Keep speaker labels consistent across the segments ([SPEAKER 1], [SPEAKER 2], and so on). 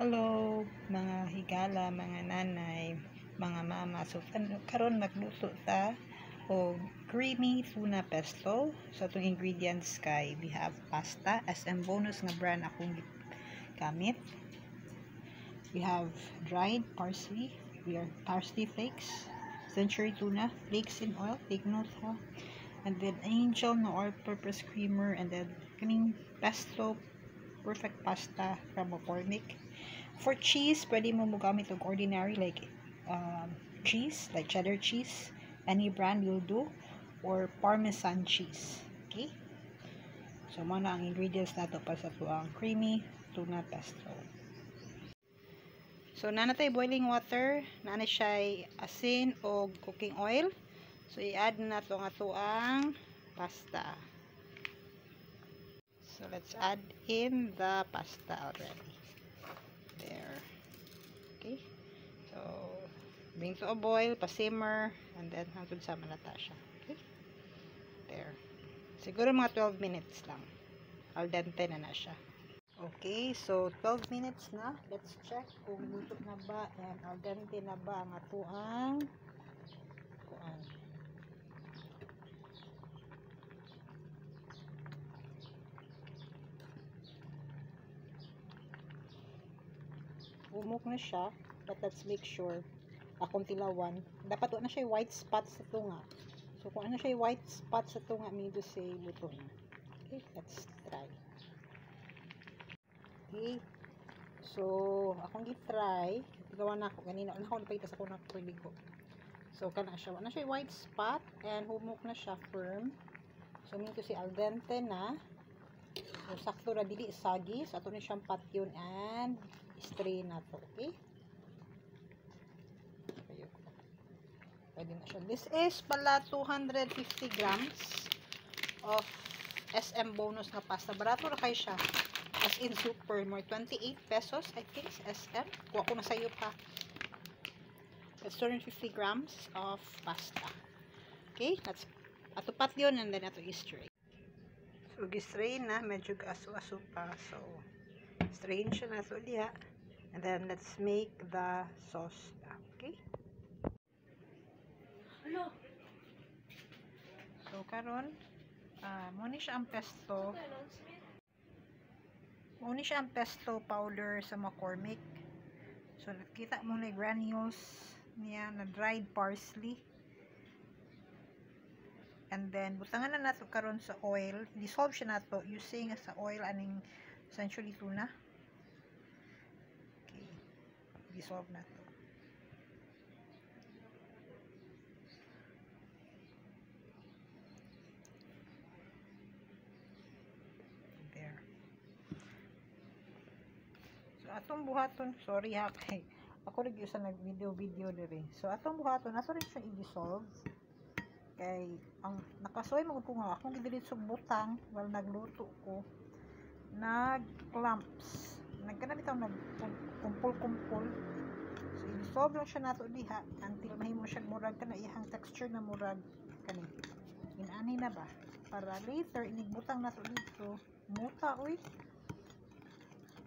[SPEAKER 1] Hello mga higala, mga nanay, mga mama. So karon magluto ta og creamy tuna pesto. So itong ingredients kay we have pasta SM bonus nga brand akong gamit. We have dried parsley, parsley flakes, century tuna flakes in oil, take note ha. And then angel no all-purpose creamer, and then kaning pesto perfect pasta from McCormick. For cheese, pwede mo gamit og ordinary like cheese, like cheddar cheese, any brand will do, or parmesan cheese. Okay, so mo na ang ingredients nato para sa tuang creamy tuna pesto. So nanatay boiling water, naana siya asin o cooking oil. So i-add na to nga tuang pasta. So let's add in the pasta already. There. Okay. So bring to a boil, pa-simmer, and then hangtod sa malata siya. Okay. There. Siguro mga 12 minutes lang. Al dente na siya. Okay, so 12 minutes na. Let's check kung luto na ba and al dente na ba ang atuang kuan. Umok na siya, but let's make sure akong tilawan. Dapat wala na siya white spot sa tunga. So kung ano siya white spot sa tunga, mean to say luto na. Okay, let's try. Okay, so akong gitry, gawa na ako ganina, ako napakita sa kunang ko. So kana siya, wala na siya white spot and humok na siya firm. So mean to say al dente na. So sakto ra dili sagi, so ato ni siyang patyon and strain na to. Okay, pwede na siya. This is pala 250 grams of SM bonus na pasta. Barato na kayo siya. As in super. More 28 pesos I think SM. Kuha ko na sa'yo pa. That's 250 grams of pasta. Okay, that's atupat yun and then ato i-strain. So gi-strain na. Medyo aso-aso pa. So strain siya na so diha. And then let's make the sauce. Okay? So karon muna siya ang pesto. Muna siya ang pesto powder sa McCormick. So nakita mo na granules niya na dried parsley. And then butangan na nato karon sa oil. Dissolve siya nato using sa oil aning century tuna. Okay. Dissolve nato. There. So atong buhaton, sorry ha kay ako rin sa nag-video diri. So atong buhaton, ato rin siya i-dissolve. Kay ang nakasoy mo ko nga akong gidilit butang while nagluto ko, nag-clumps, nagkana bitaw nagkumpul-kumpul. So i-dissolve lang siya nato diha until mahimo siya murag kana ihang texture na murag kani inani na ba para later inigbutang nato dito muta oy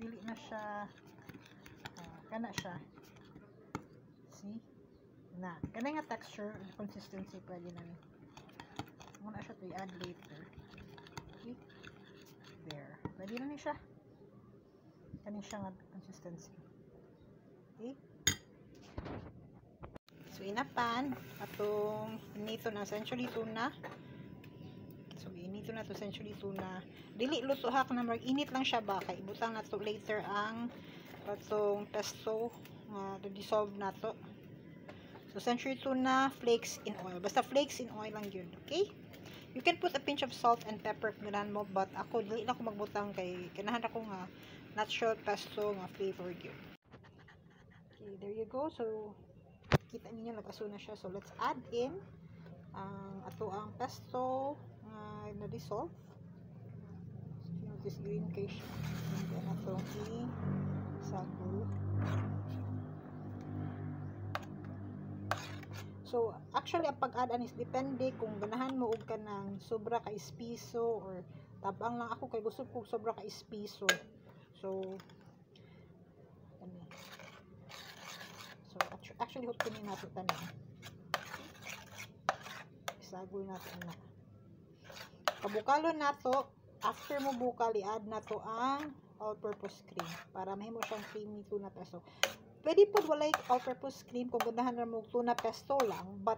[SPEAKER 1] dili na siya kana siya, see na kanay nga texture and consistency pwede na ni muna siya to i-add later. Okay, there, pwede na ni siya kanay siya nga consistency. Okay, so inapan atong inito na century tuna. So inito na to century tuna, dili luto ha na mag init lang siya ba kay ibutang nato later ang atong pesto nga dissolve nato. So century tuna flakes in oil, basta flakes in oil lang yun. Okay, you can put a pinch of salt and pepper kung ganahan mo, but ako dili na ako magbutang kay kanahan ako nga natural pesto nga flavor yun. Okay, there you go. So kita niyo nag-aso na siya. So let's add in ang ato ang pesto na dissolve. So this green cake and then ato i-sago. So actually ang pag-add is depende kung ganahan mo og kanang sobra ka espiso or tabang lang. Ako kay gusto ko sobra ka espiso. So actually hukunin nato tanan. Isagol nato na. Pabukalon nato, after mo bukal, i-add nato ang all-purpose cream para mahimo siyang creamy tuna pesto. Pwede po walay all-purpose cream kung ganahan na mo tuna pesto lang, but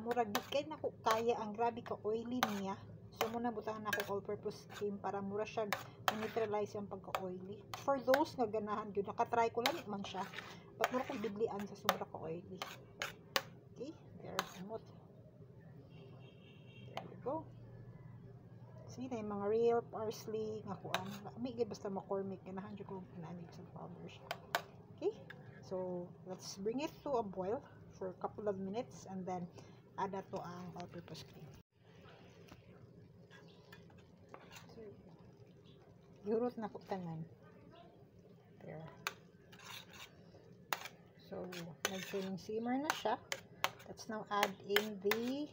[SPEAKER 1] murag di kay nako kaya ang grabe ka oily niya. So muna butangan nako all-purpose cream para mura siya neutralize yung pagka-oily. For those nga ganahan gyud, naka-try ko lang man siya. But mura kong biblian sa sobra ka oily. Okay, there's smooth. There you go. See na yung mga real parsley nga kuan. May basta McCormick ganahan jud ko ganahan sa powder siya. Okay, so let's bring it to a boil for a couple of minutes and then add na to ang all-purpose cream. Yurot na ko tanan. There. So, nag-training simmer na siya. Let's now add in the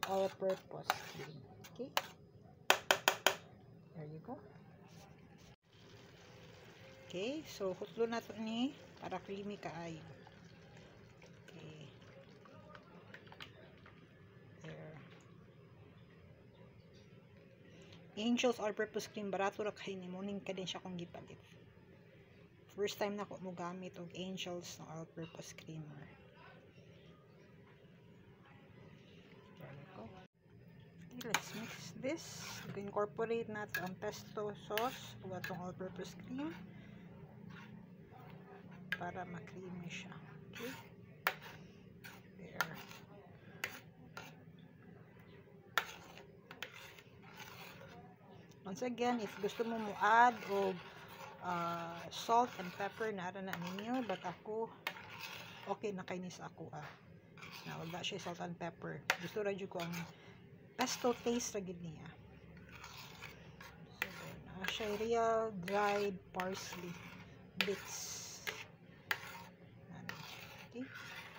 [SPEAKER 1] all-purpose cream. Okay? There you go. Okay, so hutlo na to ni para creamy kaayo. Okay. There. Angel's all-purpose cream, barato ra kay ni morning ka din siya kung gipalit. First time na ko mo gamit og Angel's na all-purpose creamer. There you go. Okay, let's mix this. Incorporate natin ang pesto sauce o atong all-purpose cream para ma-creamy siya. Okay. There. Once again, if gusto mo add o salt and pepper, nara na ninyo. But ako, okay na kay nis ako na wala siya salt and pepper. Gusto radyo ko ang pesto taste ragid niya. So, siya real dried parsley bits. Okay.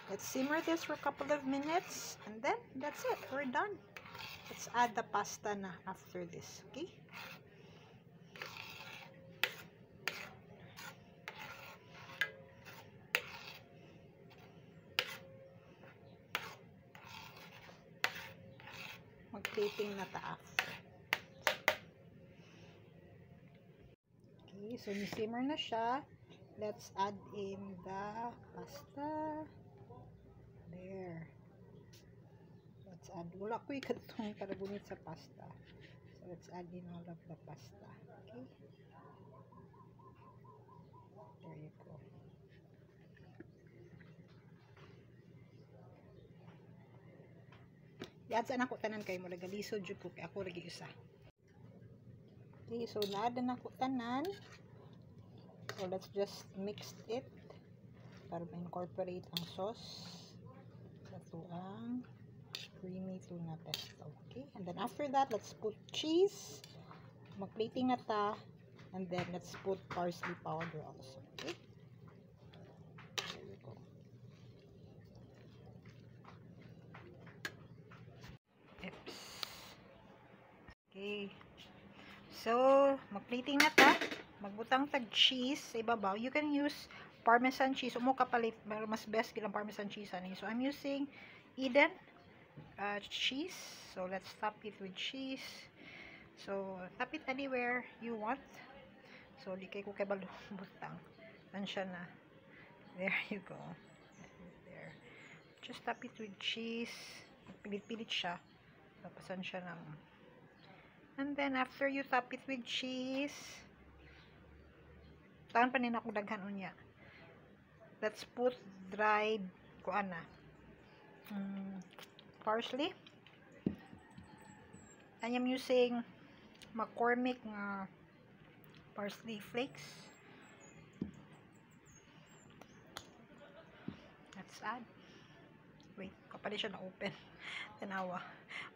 [SPEAKER 1] Let's simmer this for a couple of minutes and then that's it. We're done. Let's add the pasta na after this. Okay. Mag-plating na ta after. Okay, so ni-simmer na siya. Let's add in the pasta. There. Let's add. Wala ko ikatong karabunit sa pasta. So, let's add in all of the pasta. Okay. There you go. Yan saan ako tanan kayo mo nagalisod jud ko kay ako lagi isa. Okay, so naada na ko tanan. So let's just mix it para ma-incorporate ang sauce sa tuang creamy tuna pesto. Okay, and then after that, let's put cheese. Mag-plating na ta, and then let's put parsley powder also. Okay. There you go. Okay. So, mag-plating na ta. Magbutang tag cheese sa ibabaw. You can use Parmesan cheese. Umo kapalit. Mas best kilang Parmesan cheese. So, I'm using Eden cheese. So, let's top it with cheese. So, top it anywhere you want. So, di kay ko kay butang. Tansya na. There you go. There. Just top it with cheese. Pilit-pilit siya. Tapasan siya ng. And then, after you top it with cheese, tahan pa nina kung daghan unya. Let's put dried, kuan na, parsley. I am using McCormick parsley flakes. Let's add. Wait, kapali siya na open. Tanawa.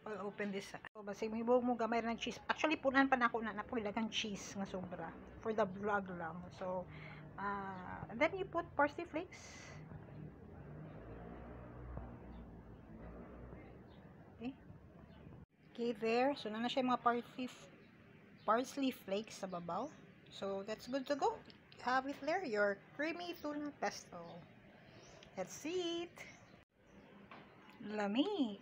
[SPEAKER 1] I'll open this. So, basta mahibog mo gamay ng cheese. Actually, punan pa na ako na napulilagang cheese nga sobra. For the vlog lang. So, and then you put parsley flakes. Okay. Okay, there. So, na siya yung mga parsley flakes sa babaw. So, that's good to go. You have it there. Your creamy tuna pesto. Let's eat! Lami!